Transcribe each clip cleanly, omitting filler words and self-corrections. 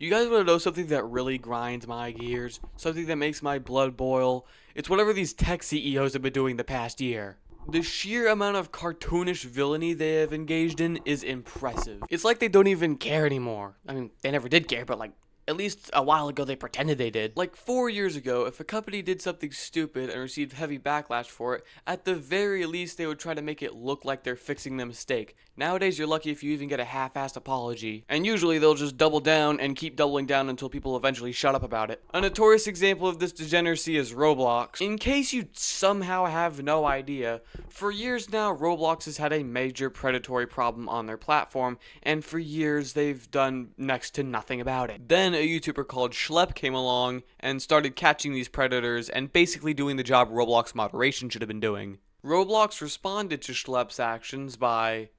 You guys want to know something that really grinds my gears? Something that makes my blood boil? It's whatever these tech CEOs have been doing the past year. The sheer amount of cartoonish villainy they have engaged in is impressive. It's like they don't even care anymore. I mean, they never did care, but at least a while ago they pretended they did. Like 4 years ago, if a company did something stupid and received heavy backlash for it, at the very least they would try to make it look like they're fixing the mistake. Nowadays you're lucky if you even get a half-assed apology. And usually they'll just double down and keep doubling down until people eventually shut up about it. A notorious example of this degeneracy is Roblox. In case you somehow have no idea, for years now Roblox has had a major predatory problem on their platform, and for years they've done next to nothing about it. Then a YouTuber called Schlepp came along and started catching these predators and basically doing the job Roblox moderation should have been doing. Roblox responded to Schlepp's actions by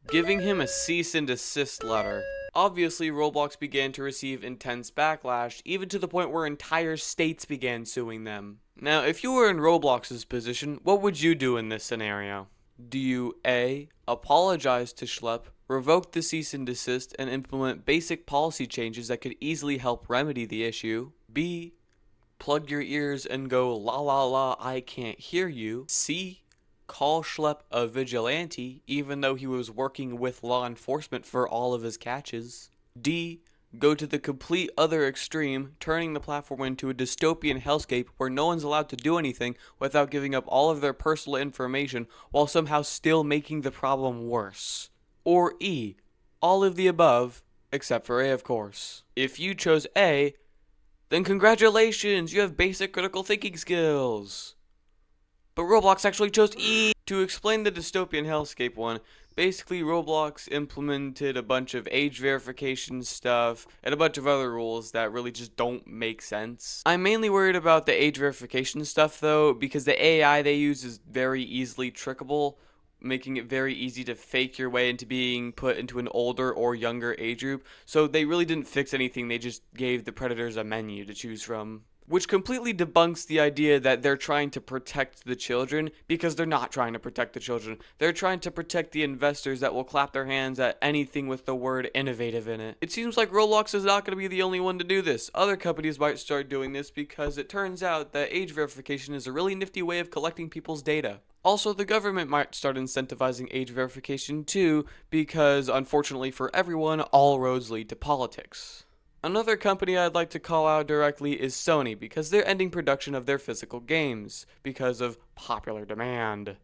giving him a cease and desist letter. Obviously, Roblox began to receive intense backlash, even to the point where entire states began suing them. Now, if you were in Roblox's position, what would you do in this scenario? Do you A. apologize to Schlepp, revoke the cease and desist, and implement basic policy changes that could easily help remedy the issue? B. plug your ears and go la la la I can't hear you? C. call Schlepp a vigilante even though he was working with law enforcement for all of his catches? D. go to the complete other extreme, turning the platform into a dystopian hellscape where no one's allowed to do anything without giving up all of their personal information while somehow still making the problem worse? Or E. all of the above, except for A, of course. If you chose A, then congratulations, you have basic critical thinking skills. But Roblox actually chose E. To explain the dystopian hellscape one, basically Roblox implemented a bunch of age verification stuff and a bunch of other rules that really just don't make sense. I'm mainly worried about the age verification stuff though, because the AI they use is very easily trickable, making it very easy to fake your way into being put into an older or younger age group. So they really didn't fix anything, they just gave the predators a menu to choose from. Which completely debunks the idea that they're trying to protect the children, because they're not trying to protect the children. They're trying to protect the investors that will clap their hands at anything with the word innovative in it. It seems like Roblox is not going to be the only one to do this. Other companies might start doing this because it turns out that age verification is a really nifty way of collecting people's data. Also, the government might start incentivizing age verification too, because unfortunately for everyone, all roads lead to politics. Another company I'd like to call out directly is Sony, because they're ending production of their physical games because of popular demand.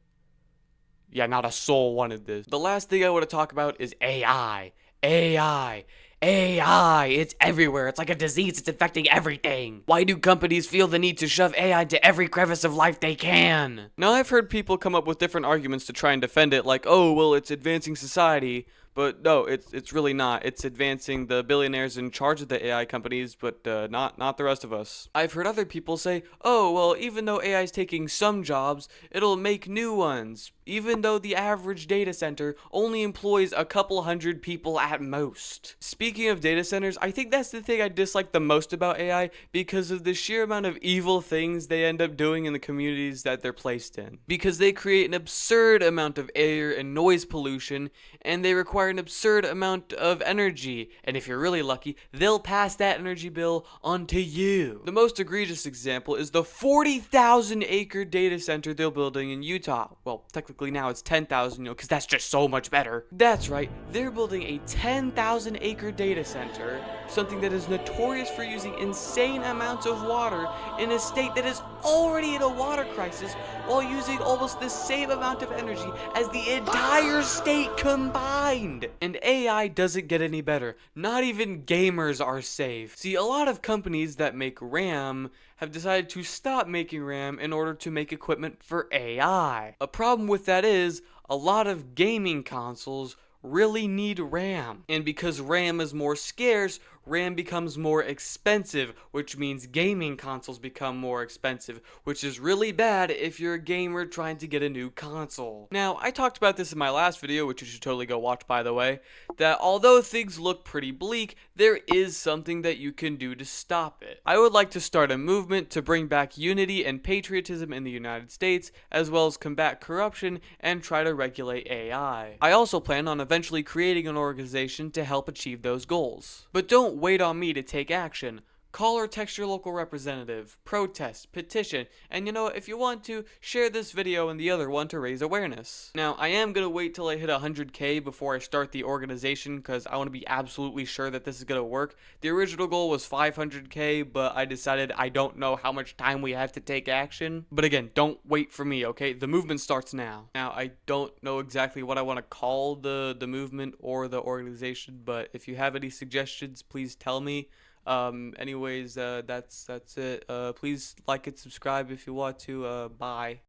Yeah, not a soul wanted this. The last thing I want to talk about is AI. AI. AI. It's everywhere. It's like a disease. It's infecting everything. Why do companies feel the need to shove AI into every crevice of life they can? Now, I've heard people come up with different arguments to try and defend it, like, oh, well, it's advancing society. But no, it's really not. It's advancing the billionaires in charge of the AI companies, but not the rest of us. I've heard other people say, oh, well, even though AI is taking some jobs, it'll make new ones, even though the average data center only employs a couple hundred people at most. Speaking of data centers, I think that's the thing I dislike the most about AI, because of the sheer amount of evil things they end up doing in the communities that they're placed in. Because they create an absurd amount of air and noise pollution, and they require an absurd amount of energy, and if you're really lucky, they'll pass that energy bill on to you. The most egregious example is the 40,000 acre data center they're building in Utah. Well, technically now it's 10,000, because that's just so much better. That's right, they're building a 10,000 acre data center, something that is notorious for using insane amounts of water in a state that is already in a water crisis, while using almost the same amount of energy as the entire state combined. And AI doesn't get any better. Not even gamers are safe. See, a lot of companies that make RAM have decided to stop making RAM in order to make equipment for AI. A problem with that is, a lot of gaming consoles really need RAM. And because RAM is more scarce, RAM becomes more expensive, which means gaming consoles become more expensive, which is really bad if you're a gamer trying to get a new console. Now, I talked about this in my last video, which you should totally go watch by the way, that although things look pretty bleak, there is something that you can do to stop it. I would like to start a movement to bring back unity and patriotism in the United States, as well as combat corruption and try to regulate AI. I also plan on eventually creating an organization to help achieve those goals. But don't Don't wait on me to take action. Call or text your local representative, protest, petition, and if you want to, share this video and the other one to raise awareness. Now, I am going to wait till I hit 100K before I start the organization because I want to be absolutely sure that this is going to work. The original goal was 500K, but I decided I don't know how much time we have to take action. But again, don't wait for me, okay? The movement starts now. Now, I don't know exactly what I want to call the movement or the organization, but if you have any suggestions, please tell me. Anyways, that's it. Please like and subscribe if you want to. Bye.